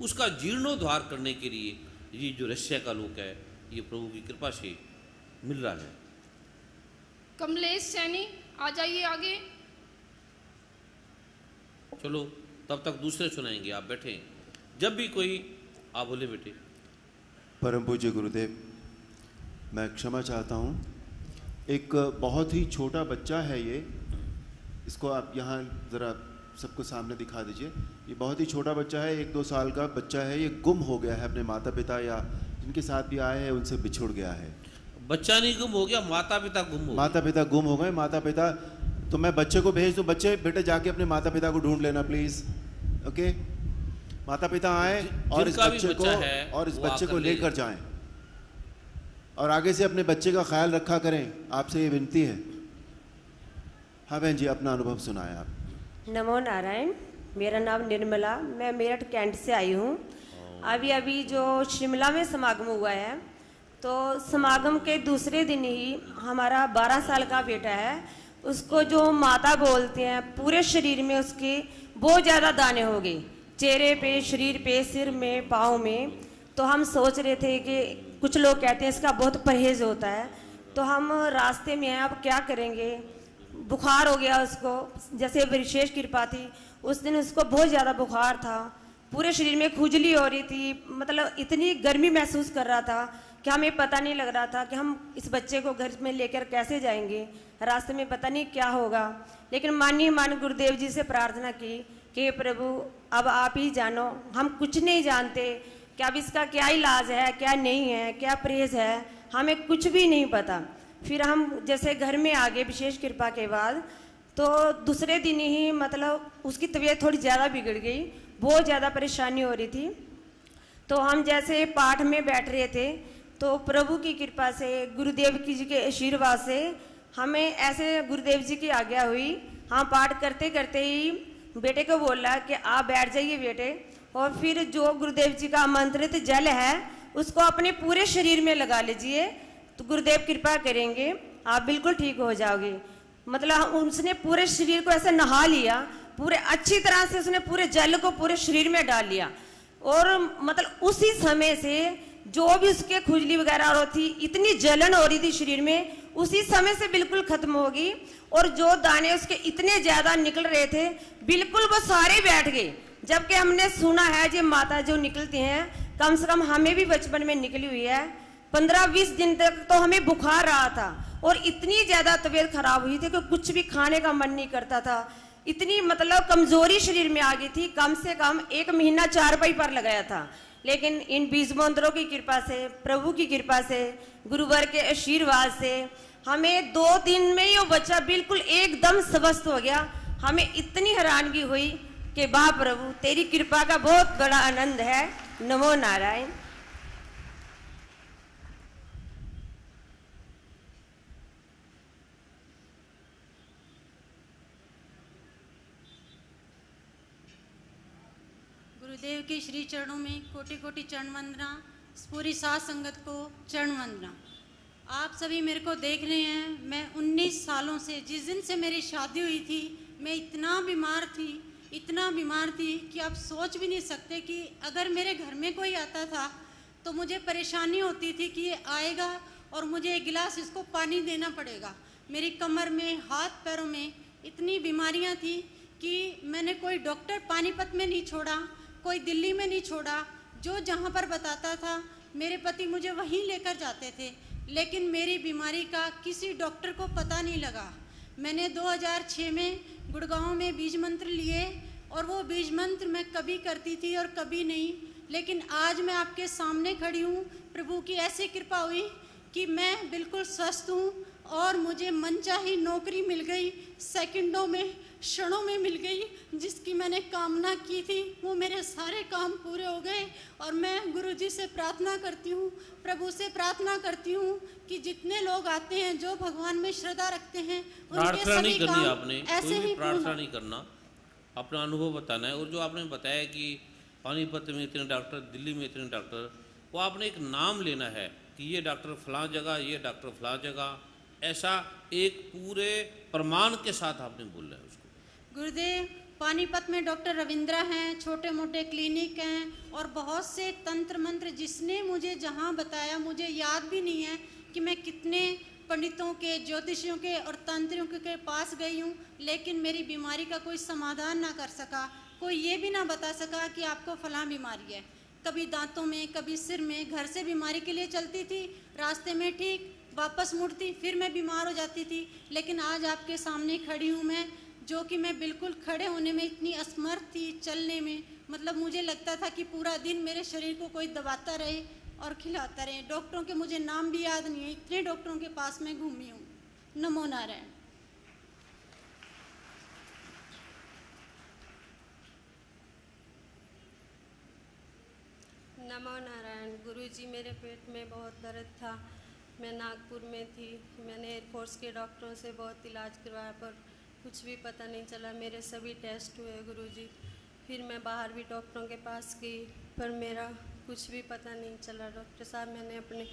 उसका जीर्णोद्धार करने के लिए ये जो रशिया का लोक है ये प्रभु की कृपा से मिल रहा है। कमलेश सैनी आ जाइए आगे। चलो तब तक दूसरे सुनाएंगे, आप बैठे। जब भी कोई आप बोले बेटे। परम पूज्य गुरुदेव, मैं क्षमा चाहता हूँ। एक बहुत ही छोटा बच्चा है ये, इसको आप यहाँ ज़रा सबको सामने दिखा दीजिए। ये बहुत ही छोटा बच्चा है, 1-2 साल का बच्चा है। ये गुम हो गया है, अपने माता पिता या जिनके साथ भी आए हैं उनसे बिछुड़ गया है। बच्चा नहीं गुम हो गया, माता पिता गुम हो गए। माता पिता गुम हो गए। माता पिता, तो मैं बच्चे को भेज दूँ? बच्चे बेटे जाके अपने माता पिता को ढूंढ लेना प्लीज़। ओके, माता पिता आए और इस बच्चे को लेकर जाएं और आगे से अपने बच्चे का ख्याल रखा करें, आपसे ये विनती है। हाँ बहन जी, अपना अनुभव सुनाएं आप। नमो नारायण, मेरा नाम निर्मला, मैं मेरठ कैंट से आई हूँ। अभी जो शिमला में समागम हुआ है, तो समागम के दूसरे दिन ही हमारा 12 साल का बेटा है, उसको जो माता बोलते हैं, पूरे शरीर में उसके बहुत ज़्यादा दाने हो गए, चेहरे पे, शरीर पे, सिर में, पाँव में। तो हम सोच रहे थे कि कुछ लोग कहते हैं इसका बहुत परहेज होता है, तो हम रास्ते में हैं, अब क्या करेंगे। बुखार हो गया उसको, जैसे विशेष कृपा थी, उस दिन उसको बहुत ज़्यादा बुखार था, पूरे शरीर में खुजली हो रही थी, मतलब इतनी गर्मी महसूस कर रहा था कि हमें पता नहीं लग रहा था कि हम इस बच्चे को घर में लेकर कैसे जाएंगे, रास्ते में पता नहीं क्या होगा। लेकिन मान गुरुदेव जी से प्रार्थना की कि प्रभु अब आप ही जानो, हम कुछ नहीं जानते कि अब इसका क्या इलाज है, क्या नहीं है, क्या परहेज है, हमें कुछ भी नहीं पता। फिर हम जैसे घर में आ गए विशेष कृपा के बाद, तो दूसरे दिन ही मतलब उसकी तबीयत थोड़ी ज़्यादा बिगड़ गई, बहुत ज़्यादा परेशानी हो रही थी। तो हम जैसे पाठ में बैठ रहे थे, तो प्रभु की कृपा से, गुरुदेव जी के आशीर्वाद से हमें ऐसे गुरुदेव जी की आज्ञा हुई। हम पाठ करते करते ही बेटे को बोला कि आप बैठ जाइए बेटे, और फिर जो गुरुदेव जी का आमंत्रित जल है उसको अपने पूरे शरीर में लगा लीजिए, तो गुरुदेव कृपा करेंगे, आप बिल्कुल ठीक हो जाओगे। मतलब उसने पूरे शरीर को ऐसे नहा लिया, पूरे अच्छी तरह से उसने पूरे जल को पूरे शरीर में डाल लिया, और मतलब उसी समय से जो भी उसके खुजली वगैरह हो रही थी, इतनी जलन हो रही थी शरीर में, उसी समय से बिल्कुल खत्म होगी। और जो दाने उसके इतने ज्यादा निकल रहे थे, बिल्कुल वो सारे बैठ गए। जबकि हमने सुना है जो माता जो निकलती हैं, कम से कम हमें भी बचपन में निकली हुई है, 15-20 दिन तक तो हमें बुखार रहा था, और इतनी ज्यादा तबीयत खराब हुई थी कि कुछ भी खाने का मन नहीं करता था, इतनी मतलब कमजोरी शरीर में आ गई थी। कम से कम 1 महीना चारपाई पर लगाया था। लेकिन इन बीज मंत्रों की कृपा से, प्रभु की कृपा से, गुरुवर के आशीर्वाद से हमें 2 दिन में ही वो बच्चा बिल्कुल एकदम स्वस्थ हो गया। हमें इतनी हैरानगी हुई कि वाह प्रभु, तेरी कृपा का बहुत बड़ा आनंद है। नमो नारायण। गुरुदेव के श्री चरणों में कोटि कोटि चरण वंदना, पूरी साध संगत को चरण वंदना। आप सभी मेरे को देख रहे हैं, मैं 19 सालों से, जिस दिन से मेरी शादी हुई थी, मैं इतना बीमार थी कि आप सोच भी नहीं सकते कि अगर मेरे घर में कोई आता था तो मुझे परेशानी होती थी कि ये आएगा और मुझे 1 गिलास इसको पानी देना पड़ेगा। मेरी कमर में, हाथ पैरों में इतनी बीमारियां थी कि मैंने कोई डॉक्टर पानीपत में नहीं छोड़ा, कोई दिल्ली में नहीं छोड़ा, जो जहाँ पर बताता था मेरे पति मुझे वहीं लेकर जाते थे, लेकिन मेरी बीमारी का किसी डॉक्टर को पता नहीं लगा। मैंने 2006 में गुड़गांव में बीज मंत्र लिए, और वो बीज मंत्र मैं कभी करती थी और कभी नहीं, लेकिन आज मैं आपके सामने खड़ी हूँ। प्रभु की ऐसी कृपा हुई कि मैं बिल्कुल स्वस्थ हूँ, और मुझे मनचाही नौकरी मिल गई, सेकंडों में, क्षणों में मिल गई। जिसकी मैंने कामना की थी वो मेरे सारे काम पूरे हो गए। और मैं गुरु जी से प्रार्थना करती हूँ, प्रभु से प्रार्थना करती हूँ कि जितने लोग आते हैं जो भगवान में श्रद्धा रखते हैं, उनके सभी काम आपने ऐसे ही प्रार्थना नहीं करना, अपना अनुभव बताना है। और जो आपने बताया कि पानीपत में इतने डॉक्टर, दिल्ली में इतने डॉक्टर, वो आपने एक नाम लेना है कि ये डॉक्टर फलां जगह, ये डॉक्टर फलां जगह, ऐसा एक पूरे प्रमाण के साथ आपने बोलना है उसको। गुरुदेव पानीपत में डॉक्टर रविंद्रा हैं, छोटे मोटे क्लिनिक हैं और बहुत से तंत्र मंत्र जिसने मुझे जहाँ बताया मुझे याद भी नहीं है कि मैं कितने पंडितों के, ज्योतिषियों के और तंत्रियों के पास गई हूँ, लेकिन मेरी बीमारी का कोई समाधान ना कर सका। कोई ये भी ना बता सका कि आपको फलां बीमारी है। कभी दांतों में, कभी सिर में, घर से बीमारी के लिए चलती थी, रास्ते में ठीक, वापस मुड़ती, फिर मैं बीमार हो जाती थी। लेकिन आज आपके सामने खड़ी हूँ मैं, जो कि मैं बिल्कुल खड़े होने में इतनी असमर्थ थी, चलने में, मतलब मुझे लगता था कि पूरा दिन मेरे शरीर को कोई दबाता रहे और खिलाता रहे। डॉक्टरों के मुझे नाम भी याद नहीं है, इतने डॉक्टरों के पास मैं घूमी हूँ। नमो नारायण। नमो नारायण। गुरुजी, मेरे पेट में बहुत दर्द था, मैं नागपुर में थी, मैंने एयरफोर्स के डॉक्टरों से बहुत इलाज करवाया पर कुछ भी पता नहीं चला। मेरे सभी टेस्ट हुए गुरुजी, फिर मैं बाहर भी डॉक्टरों के पास गई पर मेरा कुछ भी पता नहीं चला। डॉक्टर साहब, मैंने अपने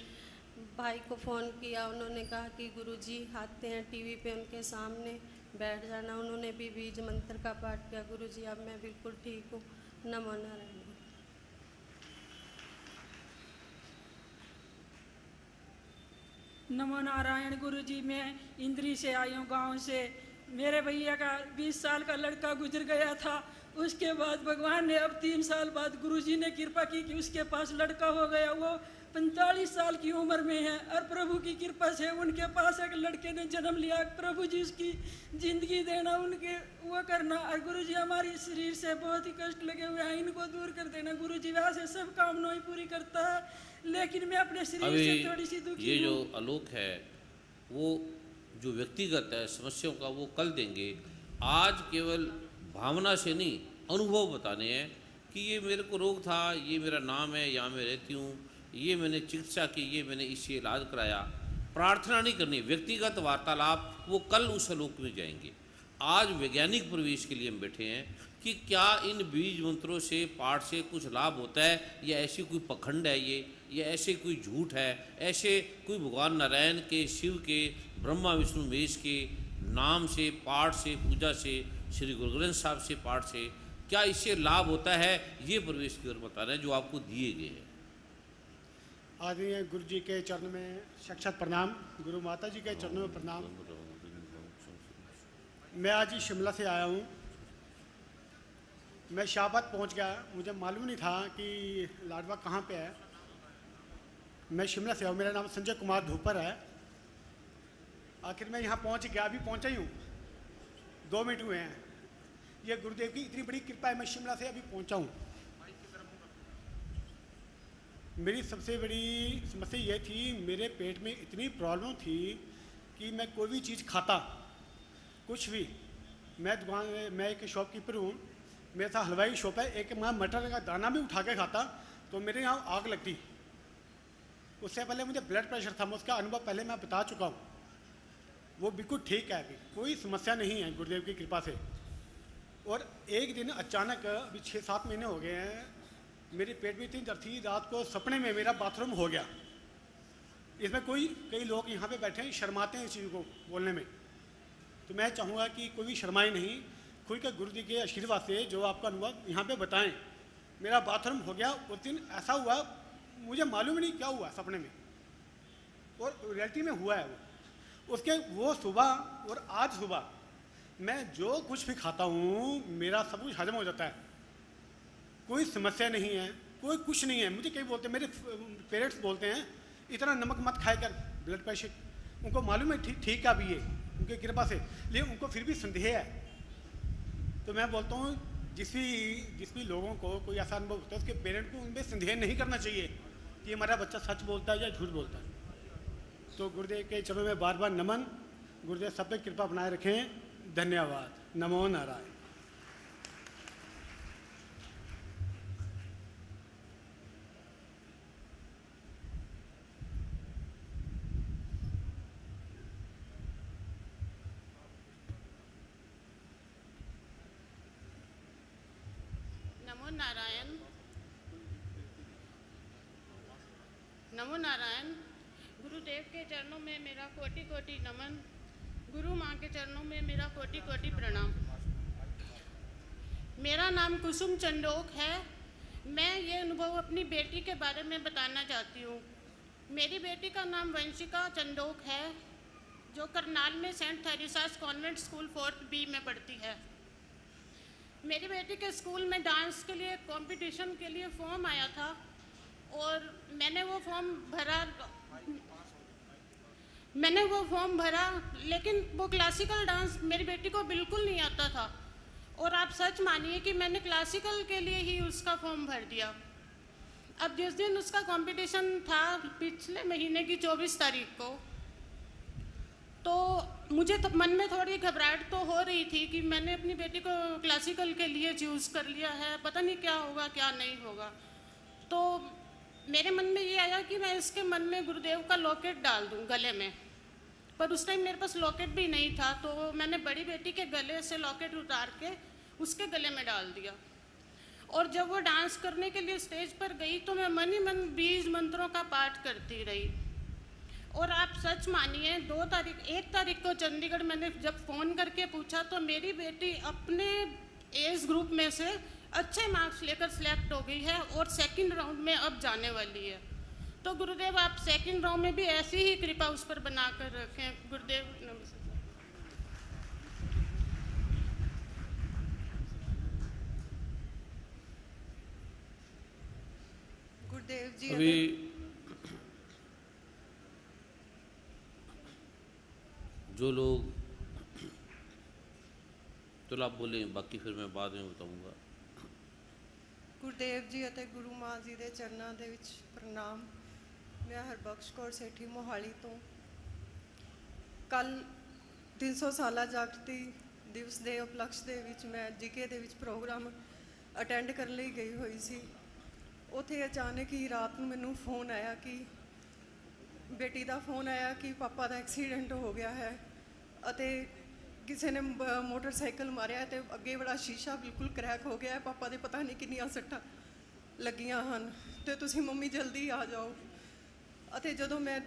भाई को फ़ोन किया, उन्होंने कहा कि गुरुजी आते हैं टीवी पे, उनके सामने बैठ जाना। उन्होंने भी बीज मंत्र का पाठ किया। गुरुजी, अब मैं बिल्कुल ठीक हूँ। नमो नारायण। नमो नारायण। गुरुजी, मैं इंद्री से आई हूँ, गाँव से। मेरे भैया का 20 साल का लड़का गुजर गया था। उसके बाद भगवान ने अब 3 साल बाद गुरुजी ने कृपा की कि उसके पास लड़का हो गया। वो 45 साल की उम्र में है और प्रभु की कृपा से उनके पास एक लड़के ने जन्म लिया। प्रभु जी उसकी ज़िंदगी देना, उनके वो करना। और गुरुजी, हमारी शरीर से बहुत ही कष्ट लगे हुए हैं, इनको दूर कर देना। गुरुजी वैसे सब कामनाएं पूरी करता है, लेकिन मैं अपने शरीर से थोड़ी सी दुखी हूँ। ये जो आलोक है वो जो व्यक्तिगत है समस्याओं का वो कल देंगे। आज केवल भावना से नहीं, अनुभव बताने हैं कि ये मेरे को रोग था, ये मेरा नाम है, यहाँ मैं रहती हूँ, ये मैंने चिकित्सा की, ये मैंने इससे इलाज कराया। प्रार्थना नहीं करनी, व्यक्तिगत वार्तालाप वो कल उस आलोक में जाएंगे। आज वैज्ञानिक प्रवेश के लिए हम बैठे हैं कि क्या इन बीज मंत्रों से, पाठ से कुछ लाभ होता है या ऐसी कोई पखंड है ये, या ऐसे कोई झूठ है, ऐसे कोई भगवान नारायण के, शिव के, ब्रह्मा विष्णु महेश के नाम से, पाठ से, पूजा से, श्री गुरु ग्रंथ साहब से, पाठ से क्या इससे लाभ होता है, ये प्रवेश की ओर बता रहे हैं जो आपको दिए गए हैं। आदरणीय गुरु जी के चरण में साक्षात प्रणाम, गुरु माता जी के चरणों में प्रणाम। मैं आज ही शिमला से आया हूँ। मैं शाहबाद पहुँच गया, मुझे मालूम नहीं था कि लाडवा कहाँ पे है। मैं शिमला से आया हूँ, मेरा नाम संजय कुमार धूपर है। आखिर मैं यहाँ पहुँच गया, अभी पहुँचा ही हूँ, 2 मिनट हुए हैं। ये गुरुदेव की इतनी बड़ी कृपा है, मैं शिमला से अभी पहुँचा हूँ। मेरी सबसे बड़ी समस्या ये थी, मेरे पेट में इतनी प्रॉब्लम थी कि मैं कोई भी चीज़ खाता, कुछ भी, मैं एक शॉपकीपर हूँ, मेरे साथ हलवाई शॉप है, एक मैं मटर का दाना भी उठा के खाता तो मेरे यहाँ आग लगती। उससे पहले मुझे ब्लड प्रेशर था, मैं उसका अनुभव पहले मैं बता चुका हूँ, वो बिल्कुल ठीक है, अभी कोई समस्या नहीं है गुरुदेव की कृपा से। और एक दिन अचानक, अभी 6-7 महीने हो गए हैं, मेरे पेट में इतनी दर्द थी, रात को सपने में मेरा बाथरूम हो गया। इसमें कई लोग यहाँ पे बैठे हैं, शर्माते हैं इस चीज़ को बोलने में, तो मैं चाहूँगा कि कोई भी शर्माए नहीं, खुद के गुरु जी के आशीर्वाद से जो आपका अनुभव यहाँ पे बताएं। मेरा बाथरूम हो गया, उस दिन ऐसा हुआ मुझे मालूम ही नहीं क्या हुआ सपने में, और रियलिटी में हुआ है वो। उसके वो सुबह और आज सुबह मैं जो कुछ भी खाता हूँ मेरा सब कुछ हजम हो जाता है, कोई समस्या नहीं है, कोई कुछ नहीं है। मुझे कई बोलते हैं, मेरे पेरेंट्स बोलते हैं इतना नमक मत खाया कर, ब्लड प्रेशर, उनको मालूम है ठीक है अभी ये उनकी कृपा से, लेकिन उनको फिर भी संदेह है। तो मैं बोलता हूँ जिस भी लोगों को कोई ऐसा अनुभव होता है उसके पेरेंट को उनमें संदेह नहीं करना चाहिए कि हमारा बच्चा सच बोलता है या झूठ बोलता है। तो गुरुदेव के चरणों में बार बार नमन। गुरुदेव सब पे कृपा बनाए रखें। धन्यवाद। नमो नारायण। नारायण। नमो नारायण। गुरुदेव के चरणों में मेरा कोटि कोटि नमन, गुरु माँ के चरणों में मेरा कोटि कोटि प्रणाम। मेरा नाम कुसुम चंडोक है। मैं ये अनुभव अपनी बेटी के बारे में बताना चाहती हूँ। मेरी बेटी का नाम वंशिका चंडोक है, जो करनाल में Saint Teresa's Convent School 4th B में पढ़ती है। मेरी बेटी के स्कूल में डांस के लिए कंपटीशन के लिए फॉर्म आया था और मैंने वो फॉर्म भरा, लेकिन वो क्लासिकल डांस मेरी बेटी को बिल्कुल नहीं आता था। और आप सच मानिए कि मैंने क्लासिकल के लिए ही उसका फॉर्म भर दिया। अब जिस दिन उसका कंपटीशन था पिछले महीने की 24 तारीख को, तो मुझे तो मन में थोड़ी घबराहट तो हो रही थी कि मैंने अपनी बेटी को क्लासिकल के लिए चूज़ कर लिया है, पता नहीं क्या होगा क्या नहीं होगा। तो मेरे मन में ये आया कि मैं इसके मन में गुरुदेव का लॉकेट डाल दूं गले में, पर उस टाइम मेरे पास लॉकेट भी नहीं था। तो मैंने बड़ी बेटी के गले से लॉकेट उतार के उसके गले में डाल दिया। और जब वो डांस करने के लिए स्टेज पर गई तो मैं मन ही मन 20 मंत्रों का पाठ करती रही। और आप सच मानिए 1 तारीख को चंडीगढ़ मैंने जब फ़ोन करके पूछा तो मेरी बेटी अपने एज ग्रुप में से अच्छे मार्क्स लेकर सिलेक्ट हो गई है और 2nd राउंड में अब जाने वाली है। तो गुरुदेव आप 2nd राउंड में भी ऐसी ही कृपा उस पर बना कर रखें। गुरुदेव नमस्कार। गुरुदेव जी अभी जो लोग, तो आप बोले, बाकी फिर मैं बाद में बताऊंगा। गुरुदेव जी ਅਤੇ ਗੁਰੂ ਮਾਂ ਜੀ ਦੇ ਚਰਨਾਂ ਦੇ ਵਿੱਚ ਪ੍ਰਣਾਮ। ਮੈਂ ਹਰਬਖਸ਼ ਕੌਰ ਸੇਠੀ ਮੋਹਾਲੀ ਤੋਂ। ਕੱਲ 300 ਸਾਲਾ ਜਾਗਰਤੀ ਦਿਵਸ ਦੇ ਉਪਲਕਸ਼ ਦੇ ਵਿੱਚ ਮੈਂ ਜੀਕੇ ਦੇ ਵਿੱਚ ਪ੍ਰੋਗਰਾਮ ਅਟੈਂਡ ਕਰਨ ਲਈ ਗਈ ਹੋਈ ਸੀ। ਉੱਥੇ ਅਚਾਨਕ ਹੀ ਰਾਤ ਨੂੰ ਮੈਨੂੰ ਫੋਨ ਆਇਆ ਕਿ ਬੇਟੀ ਦਾ ਫੋਨ ਆਇਆ ਕਿ ਪਾਪਾ ਦਾ ਐਕਸੀਡੈਂਟ ਹੋ ਗਿਆ ਹੈ ਅਤੇ ਕਿਸੇ ਨੇ ਮੋਟਰਸਾਈਕਲ ਮਾਰਿਆ ਤੇ ਅੱਗੇ ਬੜਾ ਸ਼ੀਸ਼ਾ ਬਿਲਕੁਲ ਕਰੈਕ ਹੋ ਗਿਆ ਹੈ। ਪਾਪਾ ਦੇ ਪਤਾ ਨਹੀਂ ਕਿੰਨੀਆਂ ਸੱਟਾਂ ਲੱਗੀਆਂ ਹਨ ਤੇ ਤੁਸੀਂ ਮੰਮੀ ਜਲਦੀ ਆ ਜਾਓ। ਅਤੇ ਜਦੋਂ ਮੈਂ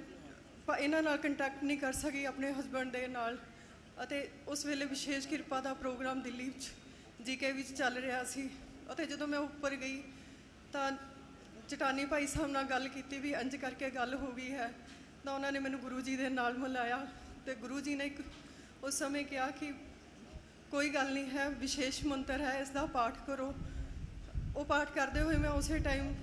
ਇਹਨਾਂ ਨਾਲ ਕੰਟੈਕਟ ਨਹੀਂ ਕਰ ਸਕੀ ਆਪਣੇ ਹਸਬੈਂਡ ਦੇ ਨਾਲ, ਅਤੇ ਉਸ ਵੇਲੇ ਵਿਸ਼ੇਸ਼ ਕਿਰਪਾ ਦਾ ਪ੍ਰੋਗਰਾਮ ਦਿੱਲੀ ਵਿੱਚ ਜੀਕੇ ਵਿੱਚ ਚੱਲ ਰਿਹਾ ਸੀ। ਅਤੇ ਜਦੋਂ ਮੈਂ ਉੱਪਰ ਗਈ ਤਾਂ ਚਟਾਨੀ ਭਾਈ ਸਾਹਿਬ ਨਾਲ ਗੱਲ ਕੀਤੀ ਵੀ ਇੰਝ ਕਰਕੇ ਗੱਲ ਹੋ ਗਈ ਹੈ, ਤਾਂ ਉਹਨਾਂ ਨੇ ਮੈਨੂੰ ਗੁਰੂ ਜੀ ਦੇ ਨਾਲ ਮਿਲਾਇਆ ਤੇ ਗੁਰੂ ਜੀ ਨੇ ਉਸ ਸਮੇਂ ਕਿਹਾ ਕਿ ਕੋਈ ਗੱਲ ਨਹੀਂ ਹੈ, ਵਿਸ਼ੇਸ਼ ਮੰਤਰ ਹੈ, ਇਸ ਦਾ ਪਾਠ ਕਰੋ। ਉਹ ਪਾਠ ਕਰਦੇ ਹੋਏ ਮੈਂ ਉਸੇ ਟਾਈਮ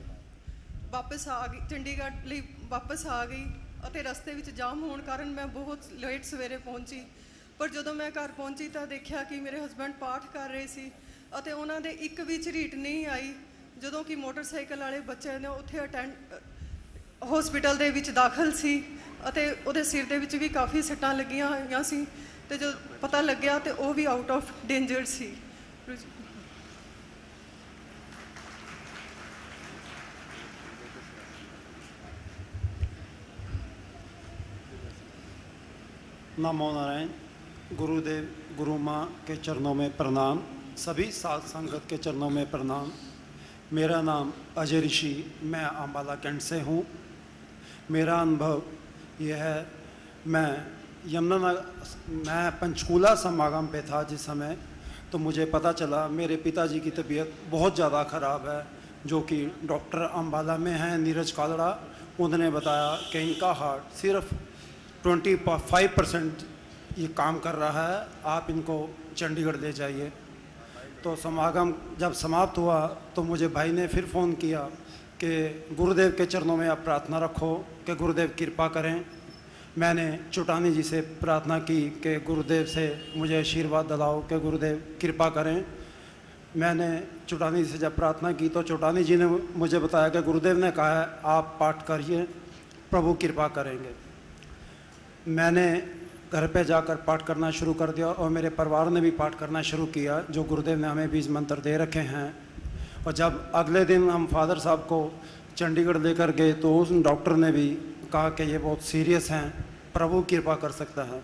ਵਾਪਸ ਆ ਗਈ, ਚੰਡੀਗੜ੍ਹ ਲਈ ਵਾਪਸ ਆ ਗਈ ਅਤੇ ਰਸਤੇ ਵਿੱਚ ਜਾਮ ਹੋਣ ਕਾਰਨ ਮੈਂ ਬਹੁਤ ਲੇਟ ਸਵੇਰੇ ਪਹੁੰਚੀ। ਪਰ ਜਦੋਂ ਮੈਂ ਘਰ ਪਹੁੰਚੀ ਤਾਂ ਦੇਖਿਆ ਕਿ ਮੇਰੇ ਹਸਬੈਂਡ ਪਾਠ ਕਰ ਰਹੇ ਸੀ ਅਤੇ ਉਹਨਾਂ ਦੇ ਇੱਕ ਵੀ ਝਰੀਟ ਨਹੀਂ ਆਈ। ਜਦੋਂ ਕਿ ਮੋਟਰਸਾਈਕਲ ਵਾਲੇ ਬੱਚੇ ਨੇ ਉੱਥੇ ਹਸਪੀਟਲ ਦੇ ਵਿੱਚ ਦਾਖਲ ਸੀ ਅਤੇ ਉਹਦੇ ਸਿਰ ਦੇ ਵਿੱਚ ਵੀ ਕਾਫੀ ਸੱਟਾਂ ਲੱਗੀਆਂ ਹੋਈਆਂ ਸੀ ਤੇ ਜਦੋਂ ਪਤਾ ਲੱਗਿਆ ਤੇ ਉਹ ਵੀ ਆਊਟ ਆਫ ਡੇਂਜਰ ਸੀ। नमो नारायण। गुरुदेव गुरु माँ के चरणों में प्रणाम, सभी साध संगत के चरणों में प्रणाम। मेरा नाम अजय ऋषि, मैं अम्बाला कैंट से हूँ। मेरा अनुभव यह है, मैं पंचकूला समागम पे था जिस समय, तो मुझे पता चला मेरे पिताजी की तबीयत बहुत ज़्यादा ख़राब है, जो कि डॉक्टर अम्बाला में हैं नीरज कालड़ा। उन्होंने बताया कि इनका हार्ट सिर्फ 25% ये काम कर रहा है, आप इनको चंडीगढ़ ले जाइए। तो समागम जब समाप्त हुआ तो मुझे भाई ने फिर फ़ोन किया कि गुरुदेव के चरणों में आप प्रार्थना रखो कि गुरुदेव कृपा करें। मैंने चुटानी जी से प्रार्थना की कि गुरुदेव से मुझे आशीर्वाद दिलाओ कि गुरुदेव कृपा करें। मैंने चुटानी जी से जब प्रार्थना की तो चुटानी जी ने मुझे बताया कि गुरुदेव ने कहा है आप पाठ करिए, प्रभु कृपा करेंगे। मैंने घर पे जाकर पाठ करना शुरू कर दिया और मेरे परिवार ने भी पाठ करना शुरू किया, जो गुरुदेव ने हमें बीज मंत्र दे रखे हैं। और जब अगले दिन हम फादर साहब को चंडीगढ़ लेकर गए तो उस डॉक्टर ने भी कहा कि ये बहुत सीरियस हैं, प्रभु कृपा कर सकता है।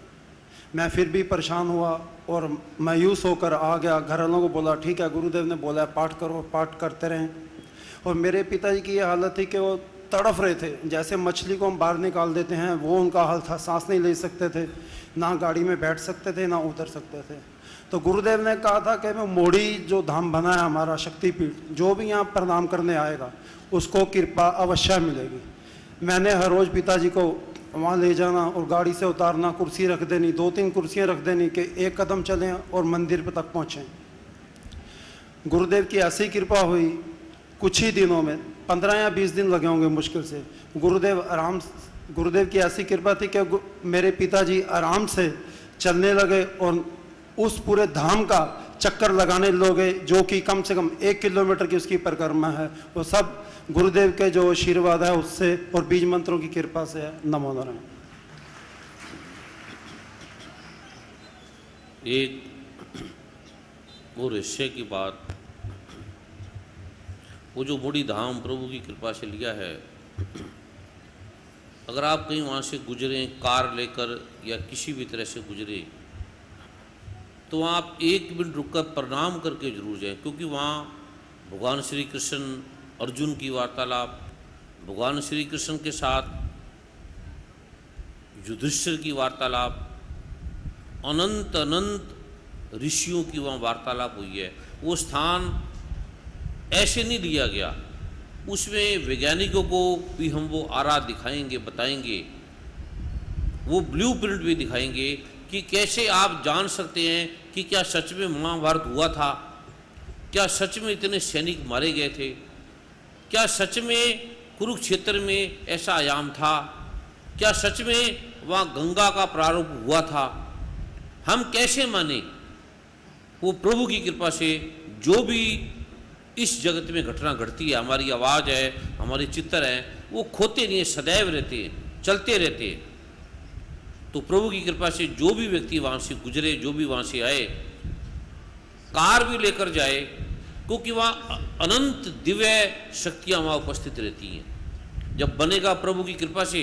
मैं फिर भी परेशान हुआ और मायूस होकर आ गया। घर वालों को बोला ठीक है, गुरुदेव ने बोला है पाठ करो, पाठ करते रहें। और मेरे पिताजी की ये हालत थी कि वो तड़फ रहे थे, जैसे मछली को हम बाहर निकाल देते हैं वो उनका हाल था। सांस नहीं ले सकते थे, ना गाड़ी में बैठ सकते थे, ना उतर सकते थे। तो गुरुदेव ने कहा था कि मैं मोड़ी जो धाम बना है हमारा शक्तिपीठ, जो भी यहाँ प्रणाम करने आएगा उसको कृपा अवश्य मिलेगी। मैंने हर रोज़ पिताजी को वहाँ ले जाना और गाड़ी से उतारना, कुर्सी रख देनी, 2-3 कुर्सियाँ रख देनी कि एक कदम चलें और मंदिर पर तक पहुँचें। गुरुदेव की ऐसी कृपा हुई, कुछ ही दिनों में 15 या 20 दिन लगे होंगे मुश्किल से, गुरुदेव की ऐसी कृपा थी कि मेरे पिताजी आराम से चलने लगे और उस पूरे धाम का चक्कर लगाने लगे, जो कि कम से कम 1 किलोमीटर की उसकी परिक्रमा है। वो सब गुरुदेव के जो आशीर्वाद है उससे और बीज मंत्रों की कृपा से है। नमो नारायण। एक वो रहस्य की बात, वो जो बूढ़ी धाम प्रभु की कृपा से लिया है, अगर आप कहीं वहाँ से गुजरे कार लेकर या किसी भी तरह से गुजरे, तो वहाँ आप 1 मिनट रुककर प्रणाम करके जरूर जाएं, क्योंकि वहाँ भगवान श्री कृष्ण अर्जुन की वार्तालाप, भगवान श्री कृष्ण के साथ युधिष्ठिर की वार्तालाप, अनंत अनंत ऋषियों की वहाँ वार्तालाप हुई है। वो स्थान ऐसे नहीं लिया गया, उसमें वैज्ञानिकों को भी हम वो आरा दिखाएंगे, बताएंगे, वो ब्लूप्रिंट भी दिखाएंगे कि कैसे आप जान सकते हैं कि क्या सच में महाभारत हुआ था, क्या सच में इतने सैनिक मारे गए थे, क्या सच में कुरुक्षेत्र में ऐसा आयाम था, क्या सच में वहाँ गंगा का प्रारंभ हुआ था। हम कैसे माने? वो प्रभु की कृपा से जो भी इस जगत में घटना घटती है, हमारी आवाज़ है, हमारे चित्र हैं, वो खोते नहीं, सदैव रहते हैं, चलते रहते हैं। तो प्रभु की कृपा से जो भी व्यक्ति वहाँ से गुजरे, जो भी वहाँ से आए, कार भी लेकर जाए, क्योंकि वहाँ अनंत दिव्य शक्तियाँ वहाँ उपस्थित रहती हैं। जब बनेगा प्रभु की कृपा से,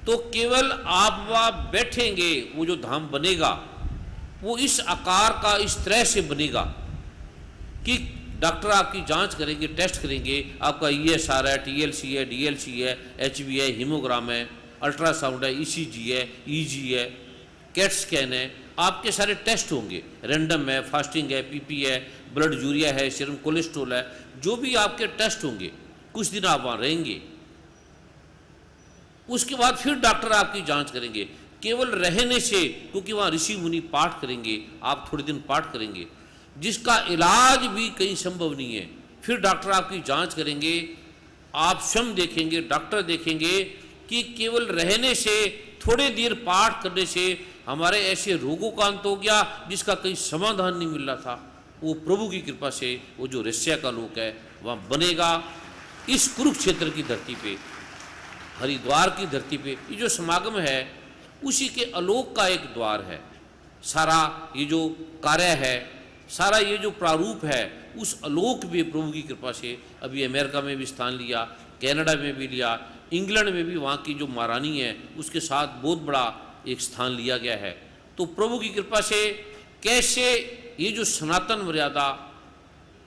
तो केवल आप वहाँ बैठेंगे, वो जो धाम बनेगा वो इस आकार का, इस तरह से बनेगा कि डॉक्टर आपकी जांच करेंगे, टेस्ट करेंगे, आपका ESR है, TLC है, DLC है, HB है, हीमोग्राम है, अल्ट्रासाउंड है, ECG है, EG है, कैट स्कैन है, आपके सारे टेस्ट होंगे, रैंडम है, फास्टिंग है, PP है, ब्लड यूरिया है, सीरम कोलेस्ट्रॉल है, जो भी आपके टेस्ट होंगे, कुछ दिन आप वहाँ रहेंगे। उसके बाद फिर डॉक्टर आपकी जांच करेंगे। केवल रहने से, क्योंकि वहाँ ऋषि मुनि पाठ करेंगे, आप थोड़े दिन पाठ करेंगे, जिसका इलाज भी कहीं संभव नहीं है। फिर डॉक्टर आपकी जांच करेंगे, आप स्वयं देखेंगे, डॉक्टर देखेंगे कि केवल रहने से, थोड़े देर पाठ करने से हमारे ऐसे रोगों का अंत हो गया जिसका कहीं समाधान नहीं मिल रहा था। वो प्रभु की कृपा से वो जो रहस्य का लोक है वहाँ बनेगा। इस कुरुक्षेत्र की धरती पे, हरिद्वार की धरती पे, ये जो समागम है उसी के आलोक का एक द्वार है। सारा ये जो कार्य है, सारा ये जो प्रारूप है, उस आलोक भी प्रभु की कृपा से अभी अमेरिका में भी स्थान लिया, कनाडा में भी लिया, इंग्लैंड में भी वहाँ की जो महारानी है उसके साथ बहुत बड़ा एक स्थान लिया गया है। तो प्रभु की कृपा से कैसे ये जो सनातन मर्यादा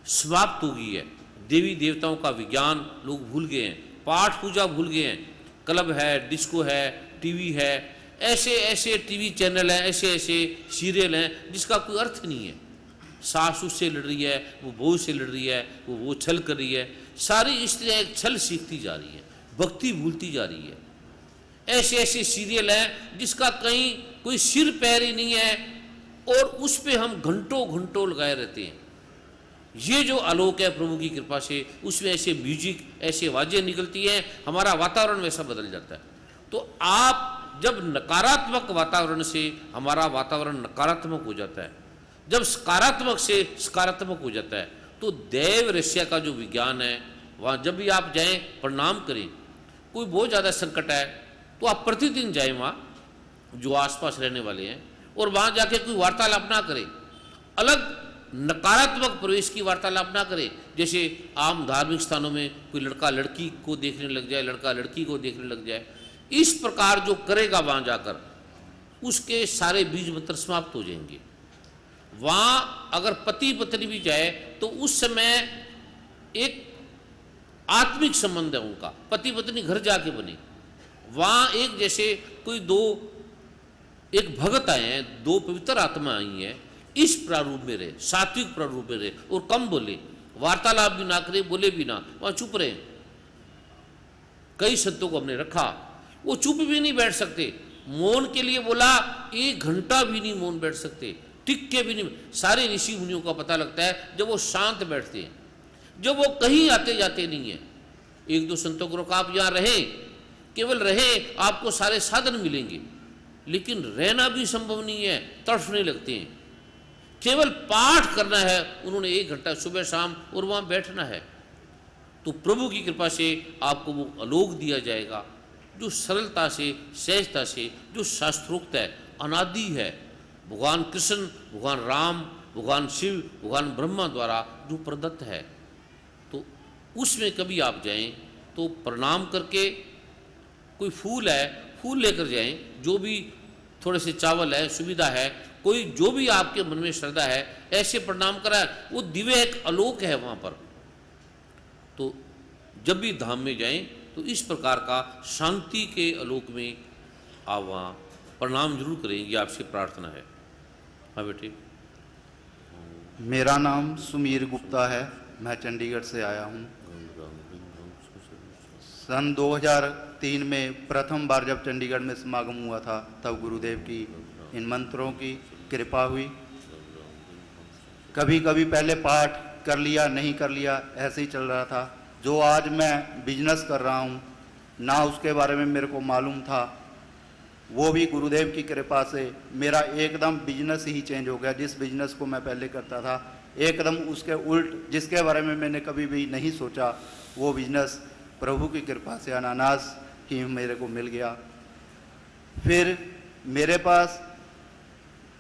समाप्त हो गई है, देवी देवताओं का विज्ञान लोग भूल गए हैं, पाठ पूजा भूल गए हैं, क्लब है, डिस्को है, टीवी है, ऐसे ऐसे टीवी चैनल हैं, ऐसे ऐसे सीरियल हैं जिसका कोई अर्थ नहीं है। सास उससे लड़ रही है, वो बहू से लड़ रही है, वो छल कर रही है, सारी स्त्रियाँ एक छल सीखती जा रही है, भक्ति भूलती जा रही है। ऐसे ऐसे सीरियल हैं जिसका कहीं कोई सिर पैर ही नहीं है और उस पर हम घंटों घंटों लगाए रहते हैं। ये जो आलोक है प्रभु की कृपा से, उसमें ऐसे म्यूजिक, ऐसे आवाजें निकलती हैं, हमारा वातावरण वैसा बदल जाता है। तो आप जब नकारात्मक वातावरण से हमारा वातावरण नकारात्मक हो जाता है, जब सकारात्मक से सकारात्मक हो जाता है, तो देव रहस्य का जो विज्ञान है वहाँ जब भी आप जाएं प्रणाम करें। कोई बहुत ज़्यादा संकट है तो आप प्रतिदिन जाएं वहाँ जो आसपास रहने वाले हैं, और वहाँ जाके कोई वार्तालाप ना करें, अलग नकारात्मक प्रवेश की वार्तालाप ना करें। जैसे आम धार्मिक स्थानों में कोई लड़का लड़की को देखने लग जाए, लड़का लड़की को देखने लग जाए, इस प्रकार जो करेगा वहाँ जाकर उसके सारे बीज मंत्र समाप्त हो जाएंगे। वहाँ अगर पति पत्नी भी जाए तो उस समय एक आत्मिक संबंध है उनका, पति पत्नी घर जाके बने। वहाँ एक जैसे कोई दो, एक भगत आए हैं, दो पवित्र आत्मा आई हैं, इस प्रारूप में रहे, सात्विक प्रारूप में रहे और कम बोले, वार्तालाप भी ना करे, बोले भी ना, वहां चुप रहे। कई संतों को हमने रखा, वो चुप भी नहीं बैठ सकते, मौन के लिए बोला 1 घंटा भी नहीं मौन बैठ सकते, टिक के भी नहीं। सारे ऋषि मुनियों का पता लगता है जब वो शांत बैठते हैं, जब वो कहीं आते जाते नहीं है। 1-2 संतों को रोका, आप यहाँ रहे, केवल रहे, आपको सारे साधन मिलेंगे, लेकिन रहना भी संभव नहीं है, तड़फने लगते हैं। केवल पाठ करना है उन्होंने 1 घंटा सुबह शाम, और वहाँ बैठना है। तो प्रभु की कृपा से आपको वो आलोक दिया जाएगा जो सरलता से, सहजता से, जो शास्त्रोक्त है, अनादि है, भगवान कृष्ण, भगवान राम, भगवान शिव, भगवान ब्रह्मा द्वारा जो प्रदत्त है। तो उसमें कभी आप जाएं तो प्रणाम करके, कोई फूल है, फूल लेकर जाएं, जो भी थोड़े से चावल है, सुविधा है, कोई जो भी आपके मन में श्रद्धा है, ऐसे प्रणाम कराए। वो दिव्य एक आलोक है वहाँ पर। तो जब भी धाम में जाएं तो इस प्रकार का शांति के आलोक में आप वहाँ प्रणाम जरूर करें, ये आपसे प्रार्थना है। हाँ बेटे। मेरा नाम सुमीर गुप्ता है, मैं चंडीगढ़ से आया हूँ। सन 2003 में प्रथम बार जब चंडीगढ़ में समागम हुआ था, तब गुरुदेव की इन मंत्रों की कृपा हुई। कभी कभी पहले पाठ कर लिया, नहीं कर लिया, ऐसे ही चल रहा था। जो आज मैं बिजनेस कर रहा हूँ, ना उसके बारे में मेरे को मालूम था, वो भी गुरुदेव की कृपा से मेरा एकदम बिजनेस ही चेंज हो गया। जिस बिजनेस को मैं पहले करता था, एकदम उसके उल्ट, जिसके बारे में मैंने कभी भी नहीं सोचा, वो बिजनेस प्रभु की कृपा से अनानास ही मेरे को मिल गया। फिर मेरे पास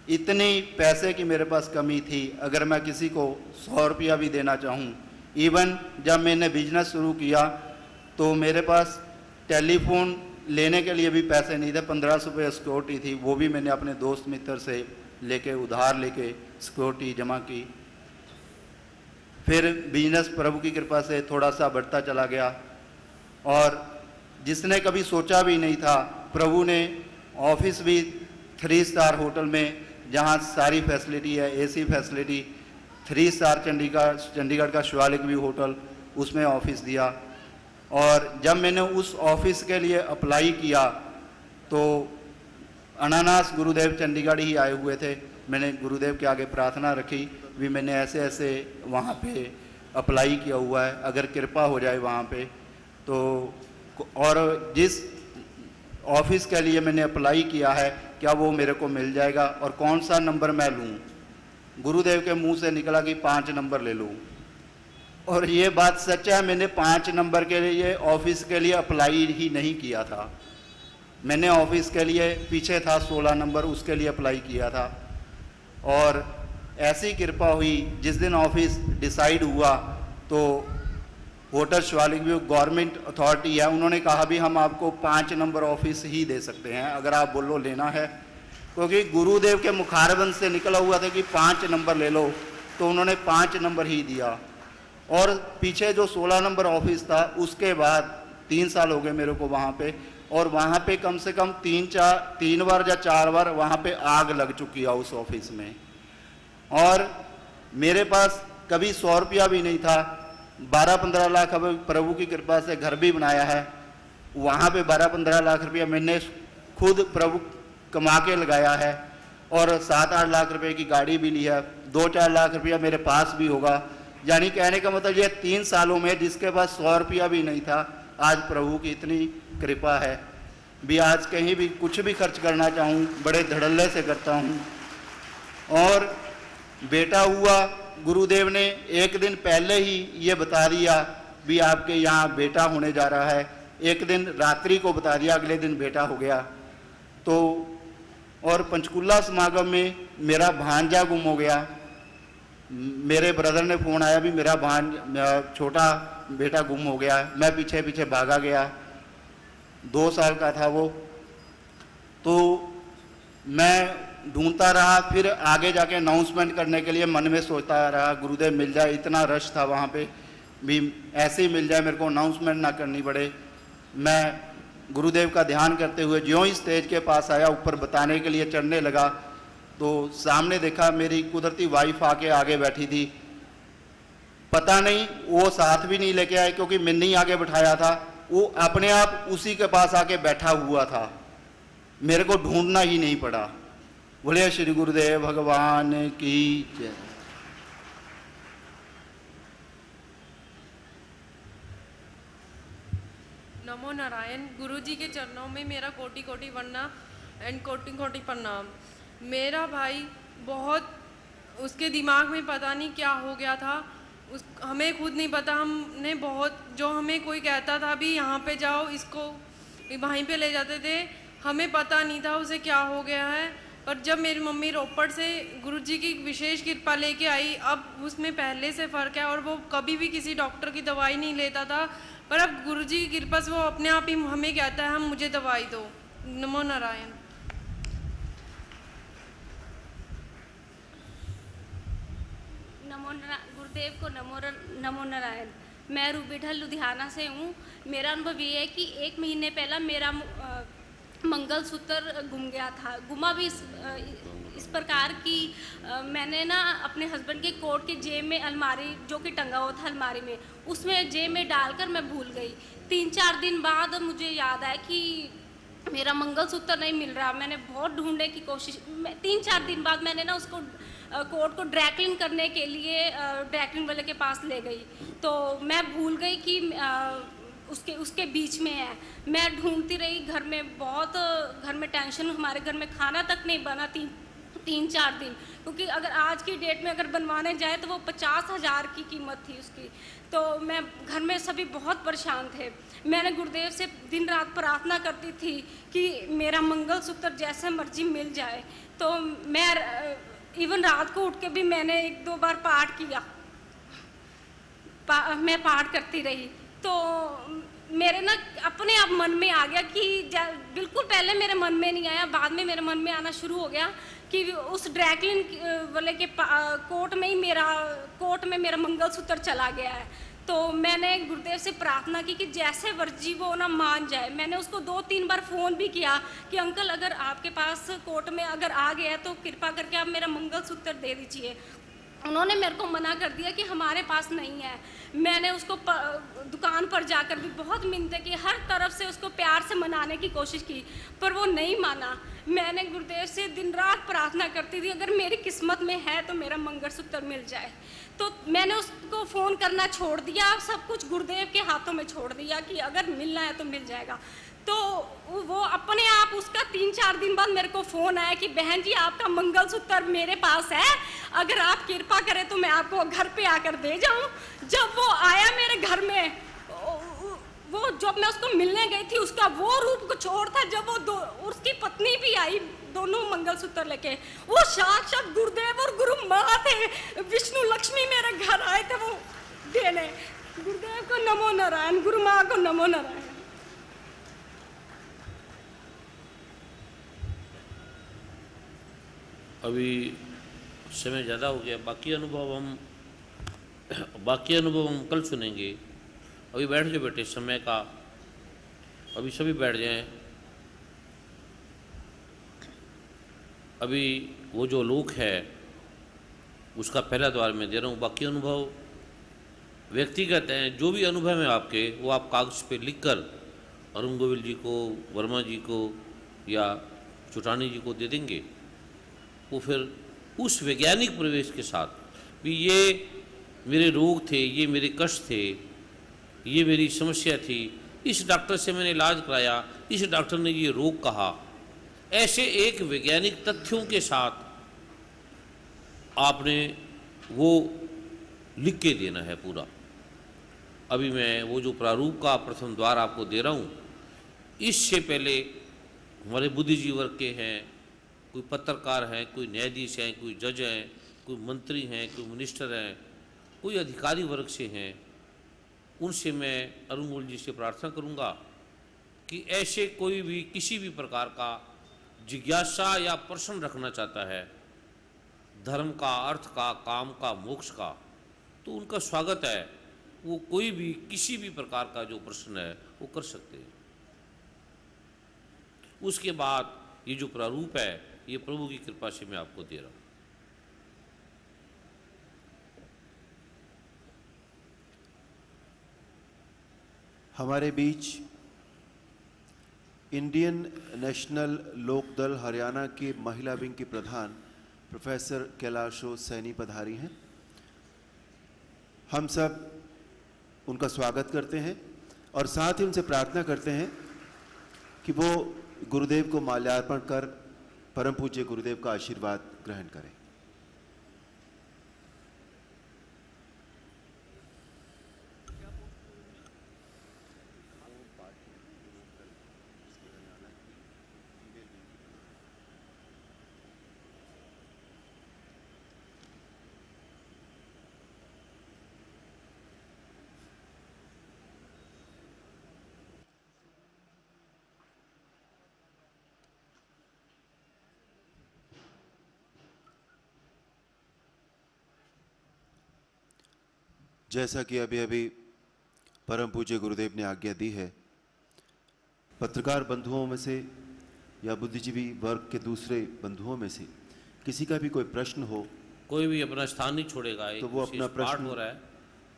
इतनी पैसे की मेरे पास कमी थी, अगर मैं किसी को 100 रुपया भी देना चाहूँ, इवन जब मैंने बिजनेस शुरू किया तो मेरे पास टेलीफोन लेने के लिए भी पैसे नहीं थे। 1500 रुपये सिक्योरिटी थी, वो भी मैंने अपने दोस्त मित्र से लेके, उधार लेके सिक्योरिटी जमा की। फिर बिजनेस प्रभु की कृपा से थोड़ा सा बढ़ता चला गया, और जिसने कभी सोचा भी नहीं था, प्रभु ने ऑफिस भी 3 स्टार होटल में, जहाँ सारी फैसिलिटी है, एसी फैसिलिटी, 3 स्टार चंडीगढ़ का शिवालिक व्यू होटल, उसमें ऑफिस दिया। और जब मैंने उस ऑफिस के लिए अप्लाई किया तो अनानास गुरुदेव चंडीगढ़ ही आए हुए थे। मैंने गुरुदेव के आगे प्रार्थना रखी भी, मैंने ऐसे ऐसे वहाँ पे अप्लाई किया हुआ है, अगर कृपा हो जाए वहाँ पे तो, और जिस ऑफिस के लिए मैंने अप्लाई किया है, क्या वो मेरे को मिल जाएगा और कौन सा नंबर मैं लूँ। गुरुदेव के मुंह से निकला कि 5 नंबर ले लूँ, और ये बात सच है, मैंने 5 नंबर के लिए ऑफिस के लिए अप्लाई ही नहीं किया था। मैंने ऑफिस के लिए पीछे था 16 नंबर, उसके लिए अप्लाई किया था। और ऐसी कृपा हुई, जिस दिन ऑफिस डिसाइड हुआ तो hotel Shivalik view government authority है, उन्होंने कहा भी हम आपको 5 नंबर ऑफिस ही दे सकते हैं, अगर आप बोलो लेना है, क्योंकि गुरुदेव के मुखारबंद से निकला हुआ था कि 5 नंबर ले लो, तो उन्होंने 5 नंबर ही दिया। और पीछे जो 16 नंबर ऑफिस था, उसके बाद 3 साल हो गए मेरे को वहाँ पे, और वहाँ पे कम से कम 3 बार या 4 बार वहाँ पे आग लग चुकी है उस ऑफिस में। और मेरे पास कभी 100 रुपया भी नहीं था। 12-15 लाख अब प्रभु की कृपा से घर भी बनाया है, वहाँ पे 12-15 लाख रुपया मैंने खुद प्रभु कमा के लगाया है, और 7-8 लाख रुपए की गाड़ी भी ली है, 2-4 लाख रुपया मेरे पास भी होगा। यानी कहने का मतलब ये 3 सालों में जिसके पास 100 रुपया भी नहीं था, आज प्रभु की इतनी कृपा है भी आज कहीं भी कुछ भी खर्च करना चाहूँ बड़े धड़ल्ले से करता हूँ। और बेटा हुआ, गुरुदेव ने 1 दिन पहले ही ये बता दिया भी आपके यहाँ बेटा होने जा रहा है। 1 दिन रात्रि को बता दिया, अगले दिन बेटा हो गया। तो और पंचकुला समागम में मेरा भांजा गुम हो गया। मेरे ब्रदर ने फ़ोन आया भी मेरा छोटा बेटा गुम हो गया है। मैं पीछे पीछे भागा गया, 2 साल का था वो। तो मैं ढूंढता रहा, फिर आगे जाके अनाउंसमेंट करने के लिए मन में सोचता रहा गुरुदेव मिल जाए। इतना रश था वहाँ पे भी, ऐसे ही मिल जाए, मेरे को अनाउंसमेंट ना करनी पड़े। मैं गुरुदेव का ध्यान करते हुए ज्यों ही स्टेज के पास आया, ऊपर बताने के लिए चढ़ने लगा तो सामने देखा मेरी कुदरती वाइफ आके आगे बैठी थी। पता नहीं वो साथ भी नहीं लेके आए क्योंकि मैंने ही आगे बिठाया था, वो अपने आप उसी के पास आके बैठा हुआ था, मेरे को ढूंढना ही नहीं पड़ा। बोले श्री गुरुदेव भगवान की जय। नमो नारायण। गुरुजी के चरणों में मेरा कोटि कोटि वंदना एंड कोटि कोटि प्रणाम। मेरा भाई बहुत, उसके दिमाग में पता नहीं क्या हो गया था, हमें खुद नहीं पता। हमने बहुत, जो हमें कोई कहता था भी यहाँ पे जाओ, इसको वहीं पे ले जाते थे, हमें पता नहीं था उसे क्या हो गया है। पर जब मेरी मम्मी रोपड़ से गुरुजी की विशेष कृपा लेके आई, अब उसमें पहले से फ़र्क है और वो कभी भी किसी डॉक्टर की दवाई नहीं लेता था, पर अब गुरुजी की कृपा से वो अपने आप ही हमें कहता है हम मुझे दवाई दो। नमो नारायण। गुरुदेव को नमो नारायण। मैं रूबी ढल लुधियाना से हूँ। मेरा अनुभव ये है कि 1 महीने पहला मेरा मंगलसूत्र गुम गया था। गुमा भी इस प्रकार की मैंने ना अपने हस्बैंड के कोट के जेब में, अलमारी जो कि टंगा हुआ था अलमारी में, उसमें जेब में डालकर मैं भूल गई। 3-4 दिन बाद मुझे याद आया कि मेरा मंगलसूत्र नहीं मिल रहा। मैंने बहुत ढूंढने की कोशिश, 3-4 दिन बाद मैंने ना उसको कोट को ड्रैकलिंग करने के लिए ड्रैकलिंग वाले के पास ले गई, तो मैं भूल गई कि उसके बीच में है। मैं ढूंढती रही घर में, बहुत घर में टेंशन, हमारे घर में खाना तक नहीं बना 3-4 दिन, क्योंकि अगर आज की डेट में अगर बनवाने जाए तो वो 50,000 की कीमत थी उसकी। तो मैं घर में सभी बहुत परेशान थे। मैंने गुरुदेव से दिन रात प्रार्थना करती थी कि मेरा मंगलसूत्र जैसे मर्जी मिल जाए। तो मैं इवन रात को उठ के भी मैंने 1-2 बार पाठ किया, मैं पाठ करती रही। तो मेरे ना अपने आप मन में आ गया कि बिल्कुल पहले मेरे मन में नहीं आया, बाद में मेरे मन में आना शुरू हो गया कि उस ड्रैकलिन वाले के कोट में मेरा मंगलसूत्र चला गया है। तो मैंने गुरुदेव से प्रार्थना की कि जैसे वर्जी वो ना मान जाए। मैंने उसको 2-3 बार फ़ोन भी किया कि अंकल अगर आपके पास कोर्ट में अगर आ गया है तो कृपा करके आप मेरा मंगलसूत्र दे दीजिए। उन्होंने मेरे को मना कर दिया कि हमारे पास नहीं है। मैंने उसको दुकान पर जाकर भी बहुत मिन्नतें की, हर तरफ से उसको प्यार से मनाने की कोशिश की, पर वो नहीं माना। मैंने गुरुदेव से दिन रात प्रार्थना करती थी अगर मेरी किस्मत में है तो मेरा मंगलसूत्र मिल जाए। तो मैंने उसको फ़ोन करना छोड़ दिया, सब कुछ गुरुदेव के हाथों में छोड़ दिया कि अगर मिलना है तो मिल जाएगा। तो वो अपने आप, उसका 3-4 दिन बाद मेरे को फ़ोन आया कि बहन जी आपका मंगलसूत्र मेरे पास है, अगर आप कृपा करें तो मैं आपको घर पे आकर दे जाऊं। जब वो आया मेरे घर में, वो जब मैं उसको मिलने गई थी उसका वो रूप कुछ और था। जब वो उसकी पत्नी भी आई, दोनों मंगलसूत्र लेके, वो साक्षात गुरुदेव और गुरु माँ थे, विष्णु लक्ष्मी मेरे घर आए थे वो देने। गुरुदेव को नमो नारायण, गुरु माँ को नमो नारायण। अभी समय ज़्यादा हो गया, बाकी अनुभव हम कल सुनेंगे। अभी बैठ जाओ बेटे, समय का, अभी सभी बैठ जाएं। अभी वो जो लोक है उसका पहला द्वार मैं दे रहा हूँ। बाकी अनुभव व्यक्तिगत हैं, जो भी अनुभव है आपके वो आप कागज़ पे लिखकर अरुण गोविल जी को, वर्मा जी को या चुटानी जी को दे देंगे। वो फिर उस वैज्ञानिक प्रवेश के साथ भी ये मेरे रोग थे, ये मेरे कष्ट थे, ये मेरी समस्या थी, इस डॉक्टर से मैंने इलाज कराया, इस डॉक्टर ने ये रोग कहा, ऐसे एक वैज्ञानिक तथ्यों के साथ आपने वो लिख के देना है पूरा। अभी मैं वो जो प्रारूप का प्रथम द्वार आपको दे रहा हूँ, इससे पहले हमारे बुद्धिजीवी वर्ग के हैं, कोई पत्रकार हैं, कोई न्यायाधीश हैं, कोई जज हैं, कोई मंत्री हैं, कोई मिनिस्टर हैं, कोई अधिकारी वर्ग से हैं, उनसे मैं अरुण गोविल जी से प्रार्थना करूंगा कि ऐसे कोई भी किसी भी प्रकार का जिज्ञासा या प्रश्न रखना चाहता है धर्म का, अर्थ का, काम का, मोक्ष का, तो उनका स्वागत है। वो कोई भी किसी भी प्रकार का जो प्रश्न है वो कर सकते हैं। उसके बाद ये जो प्रारूप है ये प्रभु की कृपा से मैं आपको दे रहा हूँ। हमारे बीच इंडियन नेशनल लोकदल हरियाणा के महिला विंग की प्रधान प्रोफेसर कैलाशो सैनी पधारी हैं। हम सब उनका स्वागत करते हैं और साथ ही उनसे प्रार्थना करते हैं कि वो गुरुदेव को माल्यार्पण कर परम पूज्य गुरुदेव का आशीर्वाद ग्रहण करें। जैसा कि अभी अभी परम पूज्य गुरुदेव ने आज्ञा दी है, पत्रकार बंधुओं में से या बुद्धिजीवी वर्ग के दूसरे बंधुओं में से किसी का भी कोई प्रश्न हो, कोई भी अपना स्थान नहीं छोड़ेगा। एक तो वो अपना पाठ प्रश्न हो रहा है,